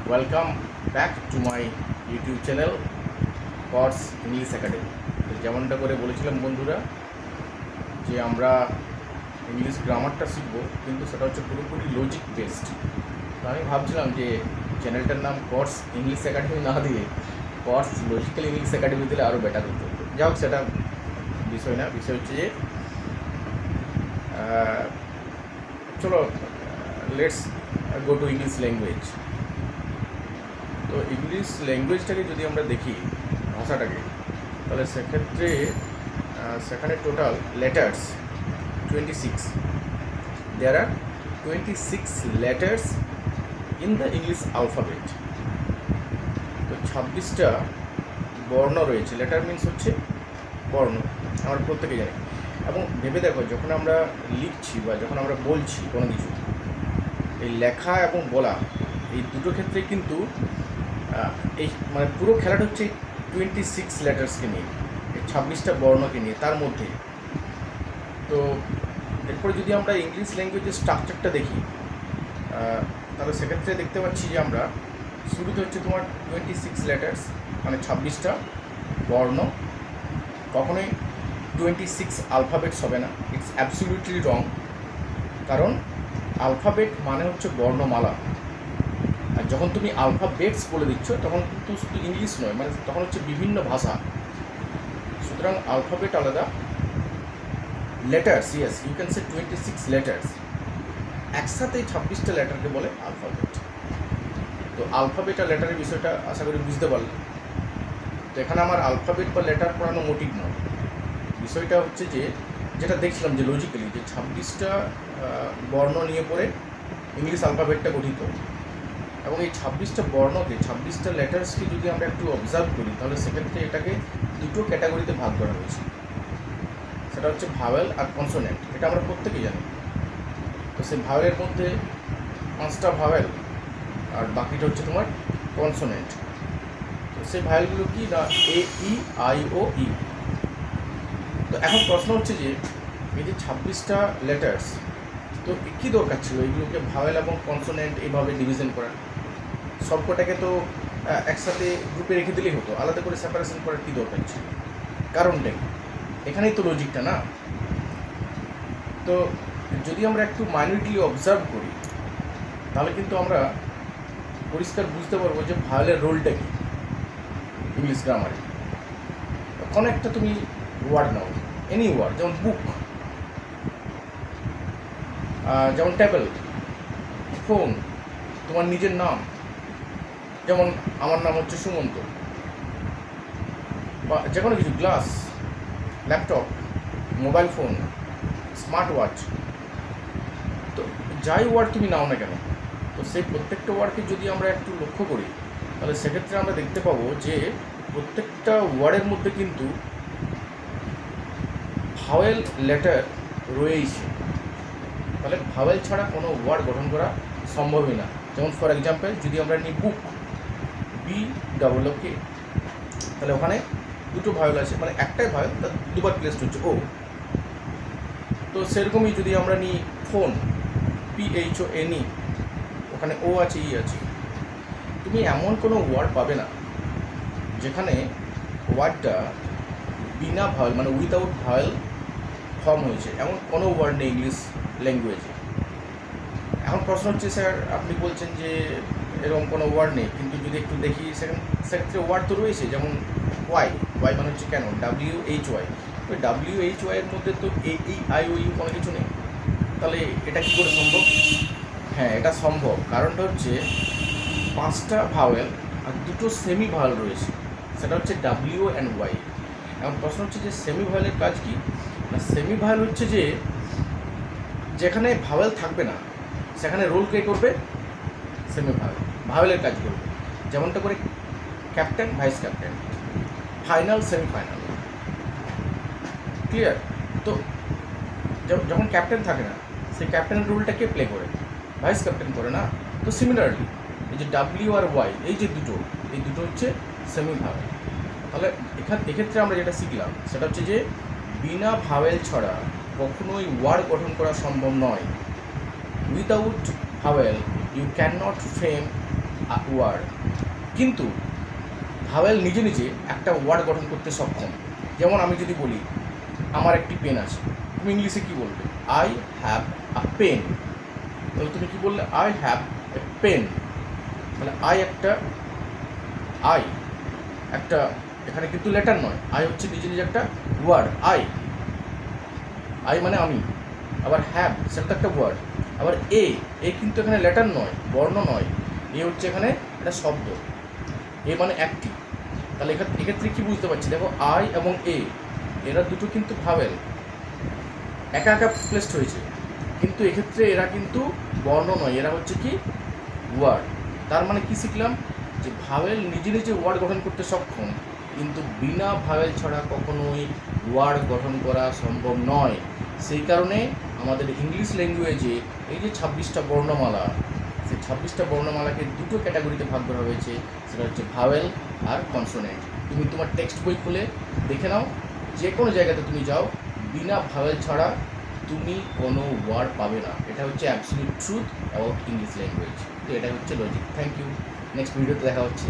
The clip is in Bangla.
Welcome back to my YouTube channel কর্স English academy. যেমনটা করে বলেছিলাম বন্ধুরা যে আমরা ইংলিশ গ্রামারটা শিখব, কিন্তু সেটা হচ্ছে পুরোপুরি লজিক বেসড। তো আমি ভাবছিলাম যে চ্যানেলটার নাম কর্স ইংলিশ একাডেমি না দিয়ে কর্স লজিক্যাল ইংলিশ একাডেমি দিলে আরও বেটার হতো। যাই হোক, সেটা বিষয় না। বিষয় হচ্ছে যে চলো let's go to English language. তো ইংলিশ ল্যাঙ্গুয়েজটাকে যদি আমরা দেখি, ভাষাটাকে, তাহলে সেক্ষেত্রে সেখানে total letters 26। There are 26 letters in the English alphabet. তো 26টা বর্ণ রয়েছে। লেটার মিনস হচ্ছে বর্ণ, আমরা প্রত্যেকে জানি। এবং ভেবে দেখো, যখন আমরা লিখছি বা যখন আমরা বলছি কোনো কিছু, এই লেখা এবং বলা এই দুটো ক্ষেত্রে কিন্তু এই মানে পুরো খেলাটা হচ্ছে 26 লেটার্সকে নিয়ে, এই 26টা বর্ণকে নিয়ে তার মধ্যে। তো এরপরে যদি আমরা ইংলিশ ল্যাঙ্গুয়েজের স্ট্রাকচারটা দেখি, তাহলে সেক্ষেত্রে দেখতে পাচ্ছি যে আমরা শুরুতে হচ্ছে তোমার 26 লেটার্স, মানে 26টা বর্ণ। কখনোই 26 আলফাবেটস হবে না, ইটস অ্যাবসলিউটলি রং। কারণ আলফাবেট মানে হচ্ছে বর্ণমালা, আর যখন তুমি আলফাবেটস বলে দিচ্ছ তখন কিন্তু শুধু ইংলিশ নয়, মানে তখন হচ্ছে বিভিন্ন ভাষা। সুতরাং আলফাবেট আলাদা, letters, yes you can say 26 letters. একসাথে 26টা লেটারকে বলে আলফাবেট। তো আলফাবেট আর লেটারের বিষয়টা আশা করি বুঝতে পারলে। তো এখানে আমার আলফাবেট বা লেটার পড়ানো মোটিভ নয়। বিষয়টা হচ্ছে যে যেটা দেখছিলাম যে লজিক্যালি যে 26টা বর্ণ নিয়ে পড়ে ইংলিশ আলফাবেটটা গঠিত। এবং এই 26টা বর্ণকে, 26টা লেটার্সকে যদি আমরা একটু অবজার্ভ করি, তাহলে সেক্ষেত্রে এটাকে দুটো ক্যাটাগরিতে ভাগ করা হয়েছে। সেটা হচ্ছে ভাওয়েল আর কনসোনেন্ট। এটা আমরা প্রত্যেকেই জানি। তো সেই ভাওয়েলের মধ্যে 5টা ভাওয়েল আর বাকিটা হচ্ছে তোমার কনসোনেন্ট। তো সেই ভাওয়েলগুলো কি না, এ, ই, আই, ও, ই। তো এখন প্রশ্ন হচ্ছে যে এই যে 26টা লেটার্স, তো কী দরকার ছিল এইগুলোকে ভাওয়েল এবং কনসোনেন্ট এইভাবে ডিভিশন করার? সবকটাকে তো একসাথে গ্রুপে রেখে দিলেই হতো, আলাদা করে সেপারেশন করার কী দরকার ছিল? কারণটা কি? এখানেই তো লজিকটা না। তো যদি আমরা একটু মাইনিউটলি অবজার্ভ করি, তাহলে কিন্তু আমরা পরিষ্কার বুঝতে পারবো যে ভাওয়েলের রোলটা কী ইংলিশ গ্রামারে। কোনো একটা তুমি ওয়ার্ড নাও, এনি ওয়ার্ড, যেমন বুক, যেমন টেবল, ফোন, তোমার নিজের নাম, যেমন আমার নাম হচ্ছে সুমন্ত, বা যে কোনো কিছু, glass, laptop, mobile phone, smart watch. তো যাই ওয়ার্ড তুমি নাও না কেন, তো সেই প্রত্যেকটা ওয়ার্ডকে যদি আমরা একটু লক্ষ্য করি, তাহলে সেক্ষেত্রে আমরা দেখতে পাবো যে প্রত্যেকটা ওয়ার্ডের মধ্যে কিন্তু ভাওয়েল লেটার রয়েইছে। তাহলে ভাওয়েল ছাড়া কোনো ওয়ার্ড গঠন করা সম্ভবই না। যেমন ফর এক্সাম্পল যদি আমরা নিই বুক, বি ডাবল ও কে, তাহলে ওখানে দুটো ভাওয়েল আছে, মানে একটাই ভাওয়েল, তার দুবার প্লেসড হচ্ছে ও। তো সেরকমই যদি আমরা নিই ফোন, PHONE, ওখানে ও আছে, ই আছে। তুমি এমন কোনো ওয়ার্ড পাবে না যেখানে ওয়ার্ডটা বিনা ভাওয়েল, মানে উইদাউট ভাওয়েল ফর্ম হয়েছে, এমন কোনো ওয়ার্ড নেই ইংলিশ ল্যাঙ্গুয়েজে। এখন প্রশ্ন হচ্ছে, স্যার আপনি বলছেন যে এরকম কোনো ওয়ার্ড নেই, কিন্তু যদি একটু দেখি সেক্ষেত্রে ওয়ার্ড তো রয়েছে। যেমন ওয়াই, ওয়াই মানে হচ্ছে কেন, WHY। তো WHY এর মধ্যে তো AEIOU কোনো কিছু নেই। তাহলে এটা কী করে সম্ভব? হ্যাঁ, এটা সম্ভব। কারণটা হচ্ছে 5টা ভাওয়েল আর দুটো সেমি ভাওয়েল রয়েছে, সেটা হচ্ছে W অ্যান্ড Y। এখন প্রশ্ন হচ্ছে যে সেমি ভাওয়েলের কাজ কি না, সেমি ভাওয়েল হচ্ছে যে যেখানে ভাওয়েল থাকবে না সেখানে রোল কে করবে, সেমি ভাওয়েল ভাওয়েলের কাজ করবে। যেমনটা করে captain, vice captain, final, semifinal. Clear? তো যখন ক্যাপ্টেন থাকে না, সেই ক্যাপ্টেনের রোলটা কে প্লে করে? ভাইস ক্যাপ্টেন করে না? তো সিমিলারলি এই যে W আর Y, এই যে এই দুটো হচ্ছে সেমি ভাওয়েল। তাহলে এক্ষেত্রে আমরা যেটা শিখলাম সেটা হচ্ছে যে বিনা ভাওয়েল ছাড়া কখনোই ওয়ার্ড গঠন করা সম্ভব নয়। Without vowel you cannot frame word, কিন্তু ভাওয়েল নিজে নিজে একটা ওয়ার্ড গঠন করতে সক্ষম। যেমন আমি যদি বলি আমার একটি পেন আছে, তুমি ইংলিশে কী বলবে? I have a pen. তাহলে তুমি কী বললে? I have a pen. তাহলে আই একটা এখানে কিন্তু লেটার নয়, আই হচ্ছে নিজে নিজে একটা ওয়ার্ড। আই মানে আমি। আবার হ্যাভ সেটা একটা ওয়ার্ড। আবার এ কিন্তু এখানে লেটার নয়, বর্ণ নয়, এ হচ্ছে এখানে একটা শব্দ। এ মানে একটি। তাহলে এক্ষেত্রে কী বুঝতে পারছি? দেখো আই এবং এরা দুটো কিন্তু ভাওয়েল, একা একা প্লেসড হয়েছে, কিন্তু এক্ষেত্রে এরা কিন্তু বর্ণ নয়, এরা হচ্ছে কি ওয়ার্ড। তার মানে কি শিখলাম? যে ভাওয়েল নিজে নিজে ওয়ার্ড গঠন করতে সক্ষম, কিন্তু বিনা ভাওয়েল ছাড়া কখনোই ওয়ার্ড গঠন করা সম্ভব নয়। সেই কারণে আমাদের ইংলিশ ল্যাঙ্গুয়েজে এই যে 26টা বর্ণমালা, সেই 26টা বর্ণমালাকে দুটো ক্যাটাগরিতে ভাগ করা হয়েছে, সেটা হচ্ছে ভাওয়েল আর কনসোনেন্ট। তুমি তোমার টেক্সট বই খুলে দেখে নাও, যে কোনো জায়গাতে তুমি যাও, বিনা ভাওয়েল ছাড়া তুমি কোনো ওয়ার্ড পাবে না। এটা হচ্ছে absolute truth about English language. তো এটা হচ্ছে লজিক। Thank you. নেক্সট ভিডিওতে দেখা হচ্ছে।